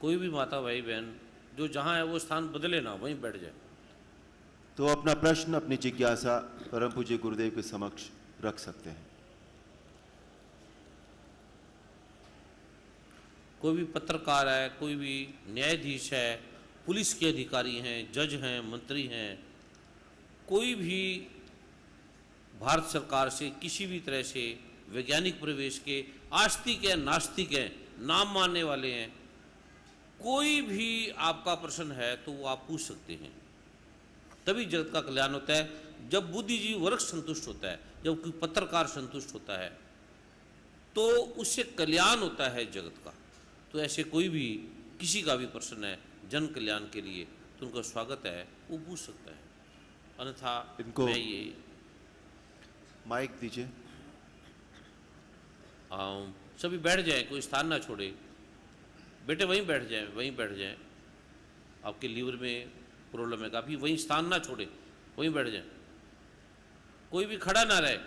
कोई भी माता भाई बहन जो जहाँ है वो स्थान बदले ना, वहीं बैठ जाए। तो अपना प्रश्न, अपनी जिज्ञासा परम पूज्य गुरुदेव के समक्ष रख सकते हैं। कोई भी पत्रकार है, कोई भी न्यायाधीश है, पुलिस के अधिकारी हैं, जज हैं, मंत्री हैं, कोई भी भारत सरकार से किसी भी तरह से वैज्ञानिक प्रवेश के आस्तिक हैं, नास्तिक हैं, नाम मानने वाले हैं, कोई भी आपका प्रश्न है तो वो आप पूछ सकते हैं। तभी जगत का कल्याण होता है। जब बुद्धिजीवी वर्ग संतुष्ट होता है, जब कोई पत्रकार संतुष्ट होता है, तो उससे कल्याण होता है जगत का। तो ऐसे कोई भी किसी का भी प्रश्न है जन कल्याण के लिए, तो उनका स्वागत है, वो पूछ सकता है। अन्यथा इनको मैं ये माइक दीजिए। सभी बैठ जाएं, कोई स्थान ना छोड़े। बेटे वहीं बैठ जाएं, वहीं बैठ जाएं। आपके लीवर में प्रॉब्लम है काफ़ी, वहीं स्थान ना छोड़े, वहीं बैठ जाएं, कोई भी खड़ा ना रहे।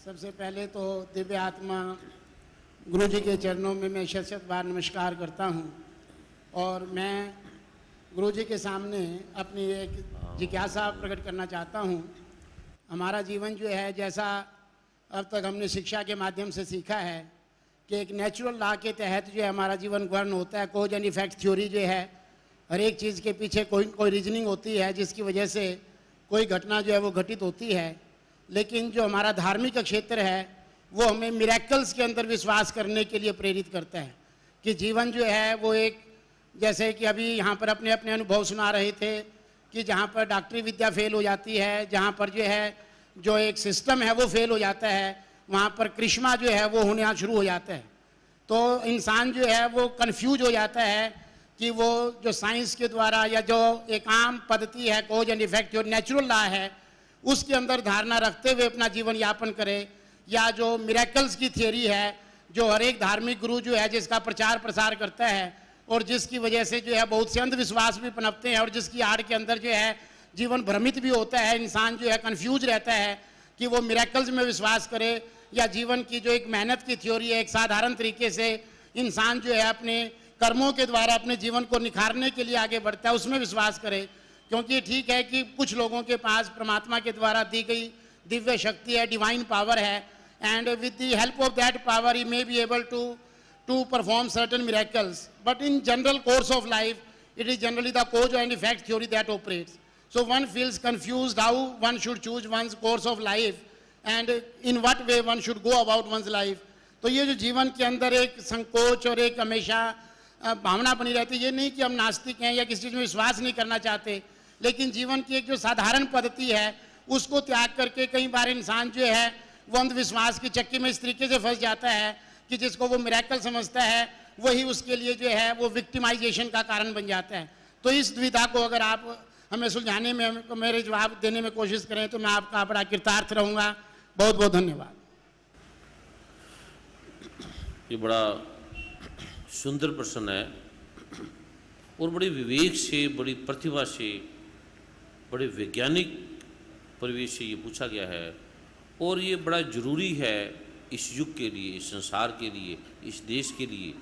सबसे पहले तो दिव्य आत्मा गुरु जी के चरणों में मैं शत बार नमस्कार करता हूँ और मैं गुरु जी के सामने अपनी एक जिज्ञासा प्रकट करना चाहता हूँ। हमारा जीवन जो है, जैसा अब तक हमने शिक्षा के माध्यम से सीखा है कि एक नेचुरल लॉ के तहत जो है हमारा जीवन गवर्न होता है। कॉज एंड इफेक्ट थ्योरी जो है, हर एक चीज़ के पीछे कोई रीजनिंग होती है जिसकी वजह से कोई घटना जो है वो घटित होती है। लेकिन जो हमारा धार्मिक क्षेत्र है वो हमें मिरेकल्स के अंदर विश्वास करने के लिए प्रेरित करता है कि जीवन जो है वो एक, जैसे कि अभी यहाँ पर अपने अपने अनुभव सुना रहे थे कि जहाँ पर डॉक्टरी विद्या फेल हो जाती है, जहाँ पर जो है जो एक सिस्टम है वो फेल हो जाता है, वहाँ पर करिश्मा जो है वो होना शुरू हो जाता है। तो इंसान जो है वो कन्फ्यूज हो जाता है कि वो जो साइंस के द्वारा या जो एक आम पद्धति है, कॉज एंड इफेक्ट जो नेचुरल लॉ है, उसके अंदर धारणा रखते हुए अपना जीवन यापन करे, या जो मिरेकल्स की थियरी है जो हर एक धार्मिक गुरु जो है जिसका प्रचार प्रसार करता है और जिसकी वजह से जो है बहुत से अंधविश्वास भी पनपते हैं और जिसकी आड़ के अंदर जो है जीवन भ्रमित भी होता है। इंसान जो है कंफ्यूज रहता है कि वो मिरेकल्स में विश्वास करे या जीवन की जो एक मेहनत की थ्योरी है, एक साधारण तरीके से इंसान जो है अपने कर्मों के द्वारा अपने जीवन को निखारने के लिए आगे बढ़ता है, उसमें विश्वास करे। क्योंकि ठीक है कि कुछ लोगों के पास परमात्मा के द्वारा दी गई दिव्य शक्ति है, डिवाइन पावर है, and with the help of that power he may be able to perform certain miracles, but in general course of life it is generally the cause and effect theory that operates. So one feels confused how one should choose one's course of life and in what way one should go about one's life. तो ये जो जीवन के अंदर एक संकोच और एक हमेशा भावना बनी रहती है, ये नहीं कि हम नास्तिक हैं या किसी चीज़ में विश्वास नहीं करना चाहते, लेकिन जीवन की एक जो साधारण पद्धति है उसको त्याग करके कई बार इंसान जो है वो अंधविश्वास की चक्की में इस तरीके से फंस जाता है कि जिसको वो मिरेकल समझता है वही उसके लिए जो है वो विक्टिमाइजेशन का कारण बन जाता है। तो इस दुविधा को अगर आप हमें सुलझाने में, मेरे जवाब देने में कोशिश करें तो मैं आपका बड़ा कृतार्थ रहूँगा। बहुत बहुत धन्यवाद। ये बड़ा सुंदर प्रश्न है और बड़ी विवेक से, बड़ी प्रतिभा से, बड़े वैज्ञानिक परिवेश से ये पूछा गया है और ये बड़ा ज़रूरी है इस युग के लिए, इस संसार के लिए, इस देश के लिए,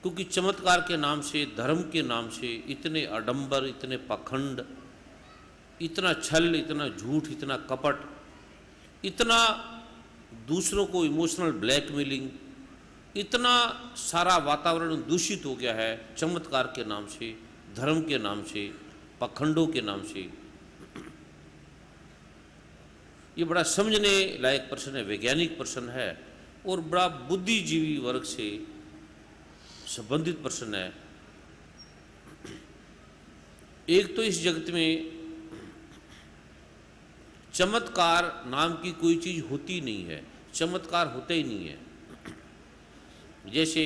क्योंकि चमत्कार के नाम से, धर्म के नाम से इतने आडंबर, इतने पाखंड, इतना छल, इतना झूठ, इतना कपट, इतना दूसरों को इमोशनल ब्लैकमेलिंग, इतना सारा वातावरण दूषित हो गया है चमत्कार के नाम से, धर्म के नाम से, पाखंडों के नाम से। ये बड़ा समझने लायक प्रश्न है, वैज्ञानिक प्रश्न है और बड़ा बुद्धिजीवी वर्ग से संबंधित प्रश्न है। एक तो इस जगत में चमत्कार नाम की कोई चीज होती नहीं है, चमत्कार होता ही नहीं है। जैसे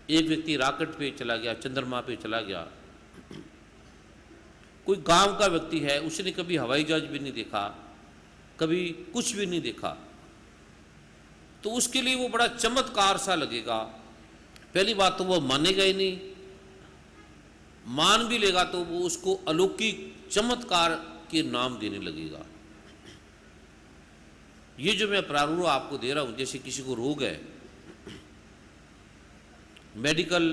एक व्यक्ति रॉकेट पे चला गया, चंद्रमा पे चला गया, कोई गांव का व्यक्ति है, उसने कभी हवाई जहाज भी नहीं देखा, कभी कुछ भी नहीं देखा, तो उसके लिए वो बड़ा चमत्कार सा लगेगा। पहली बात तो वो मानेगा ही नहीं, मान भी लेगा तो वो उसको अलौकिक चमत्कार के नाम देने लगेगा। ये जो मैं प्रारूप आपको दे रहा हूं, जैसे किसी को रोग है, मेडिकल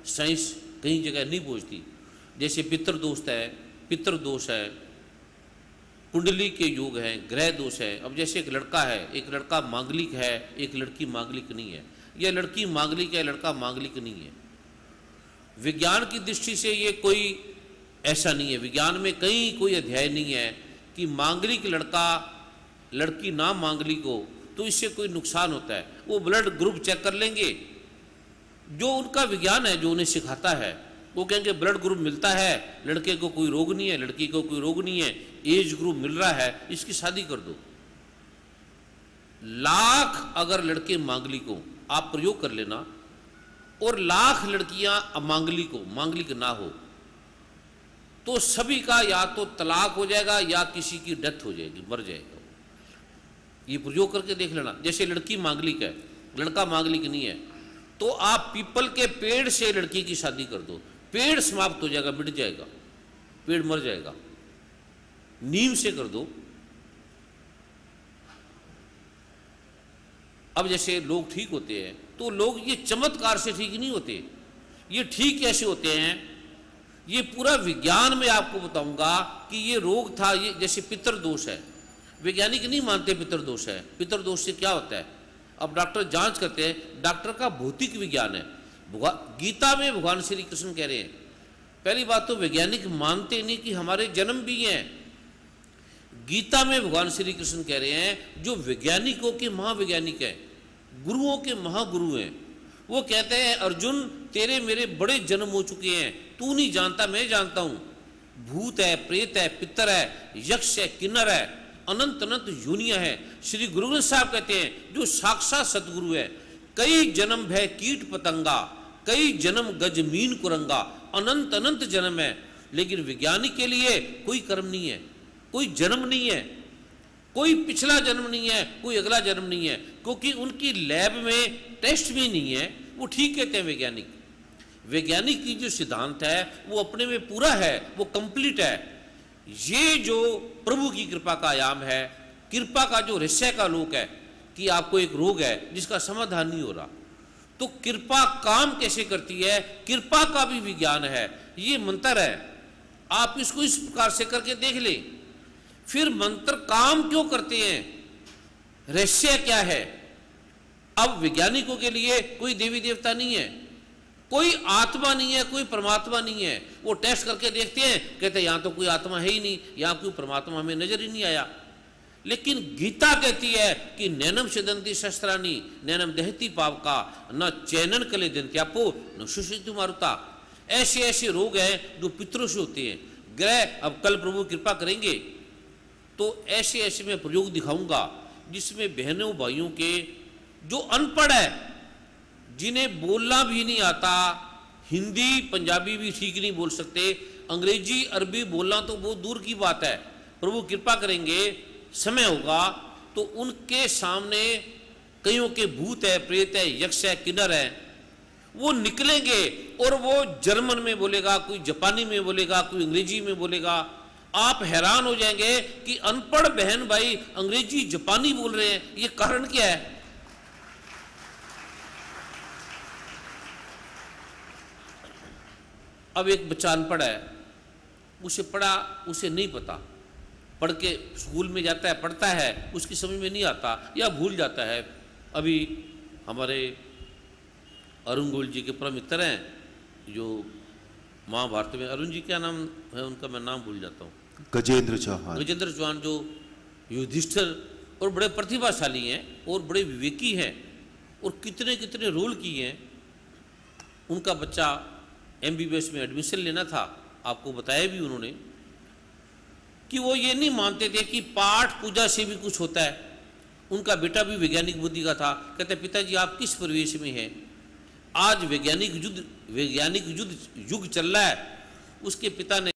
साइंस कहीं जगह नहीं पहुंचती, जैसे पितृदोष है, कुंडली के योग हैं, ग्रह दोष है। अब जैसे एक लड़का है, एक लड़का मांगलिक है, एक लड़की मांगलिक नहीं है, या लड़की मांगलिक है, लड़का मांगलिक नहीं है। विज्ञान की दृष्टि से ये कोई ऐसा नहीं है, विज्ञान में कहीं कोई अध्याय नहीं है कि मांगलिक लड़का लड़की ना मांगलिक हो तो इससे कोई नुकसान होता है। वो ब्लड ग्रुप चेक कर लेंगे, जो उनका विज्ञान है, जो उन्हें सिखाता है, वो कहेंगे ब्लड ग्रुप मिलता है, लड़के को कोई रोग नहीं है, लड़की को कोई रोग नहीं है, एज ग्रुप मिल रहा है, इसकी शादी कर दो। लाख अगर लड़के मांगलिक हो, आप प्रयोग कर लेना, और लाख लड़कियां अमांगलिक हो, मांगलिक ना हो, तो सभी का या तो तलाक हो जाएगा या किसी की डेथ हो जाएगी, मर जाएगा। ये प्रयोग करके देख लेना। जैसे लड़की मांगलिक है, लड़का मांगलिक नहीं है, तो आप पीपल के पेड़ से लड़की की शादी कर दो, पेड़ समाप्त हो जाएगा, मिट जाएगा, पेड़ मर जाएगा। नीम से कर दो। अब जैसे लोग ठीक होते हैं, तो लोग ये चमत्कार से ठीक नहीं होते। ये ठीक कैसे होते हैं, ये पूरा विज्ञान में आपको बताऊंगा कि ये रोग था। ये जैसे पितृदोष है, वैज्ञानिक नहीं मानते पितृदोष है। पितृदोष से क्या होता है, अब डॉक्टर जांच करते हैं, डॉक्टर का भौतिक विज्ञान है। गीता में भगवान श्री कृष्ण कह रहे हैं, पहली बात तो वैज्ञानिक मानते नहीं कि हमारे जन्म भी हैं। गीता में भगवान श्री कृष्ण कह रहे हैं, जो वैज्ञानिकों के महावैज्ञानिक हैं, गुरुओं के महागुरु हैं, वो कहते हैं अर्जुन तेरे मेरे बड़े जन्म हो चुके हैं, तू नहीं जानता, मैं जानता हूं। भूत है, प्रेत है, पितर है, यक्ष है, किन्नर है, अनंत अनंत योनियां है। श्री गुरु ग्रंथ साहब कहते हैं, जो साक्षात सतगुरु है, कई जन्म भय कीट पतंगा, कई जन्म गज मीन कुरंगा, अनंत अनंत जन्म है। लेकिन वैज्ञानिक के लिए कोई कर्म नहीं है, कोई जन्म नहीं है, कोई पिछला जन्म नहीं है, कोई अगला जन्म नहीं है, क्योंकि उनकी लैब में टेस्ट भी नहीं है। वो ठीक कहते हैं वैज्ञानिक। वैज्ञानिक की जो सिद्धांत है वो अपने में पूरा है, वो कंप्लीट है। ये जो प्रभु की कृपा का आयाम है, कृपा का जो रहस्य का लोक है कि आपको एक रोग है जिसका समाधान नहीं हो रहा, तो कृपा काम कैसे करती है, कृपा का भी विज्ञान है। ये मंत्र है, आप इसको इस प्रकार से करके देख ले। फिर मंत्र काम क्यों करते हैं, रहस्य क्या है। अब वैज्ञानिकों के लिए कोई देवी देवता नहीं है, कोई आत्मा नहीं है, कोई परमात्मा नहीं है। वो टेस्ट करके देखते हैं, कहते हैं यहां तो कोई आत्मा है ही नहीं, यहां कोई परमात्मा हमें नजर ही नहीं आया। लेकिन गीता कहती है कि नैनम सिदंती शस्त्रानी नैनम दहती पावका न चैनन कले दंत्यापो न सुशितु मारुता। ऐसे ऐसे रोग हैं जो पितरों से होते हैं, ग्रह। अब कल प्रभु कृपा करेंगे तो ऐसे ऐसे मैं प्रयोग दिखाऊंगा जिसमें बहनों भाइयों के जो अनपढ़ है, जिन्हें बोलना भी नहीं आता, हिंदी पंजाबी भी ठीक नहीं बोल सकते, अंग्रेजी अरबी बोलना तो बहुत दूर की बात है, प्रभु कृपा करेंगे समय होगा तो उनके सामने कईयों के भूत है, प्रेत है, यक्ष है, किन्नर है, वो निकलेंगे और वो जर्मन में बोलेगा, कोई जापानी में बोलेगा, कोई अंग्रेजी में बोलेगा, आप हैरान हो जाएंगे कि अनपढ़ बहन भाई अंग्रेजी जापानी बोल रहे हैं। ये कारण क्या है? अब एक बच्चा अनपढ़ है, उसे पढ़ा उसे नहीं पता, पढ़ के स्कूल में जाता है, पढ़ता है, उसकी समझ में नहीं आता या भूल जाता है। अभी हमारे अरुण गोयल जी के परम मित्र हैं जो महाभारत में, अरुण जी क्या नाम है उनका, मैं नाम भूल जाता हूँ, गजेंद्र चौहान। गजेंद्र चौहान जो युधिष्ठिर और बड़े प्रतिभाशाली हैं और बड़े विवेकी हैं और कितने कितने रोल किए हैं। उनका बच्चा MBBS में एडमिशन लेना था, आपको बताया भी उन्होंने कि वो ये नहीं मानते थे कि पाठ पूजा से भी कुछ होता है। उनका बेटा भी वैज्ञानिक बुद्धि का था। कहते पिताजी आप किस परिवेश में हैं? आज वैज्ञानिक युग चल रहा है। उसके पिता ने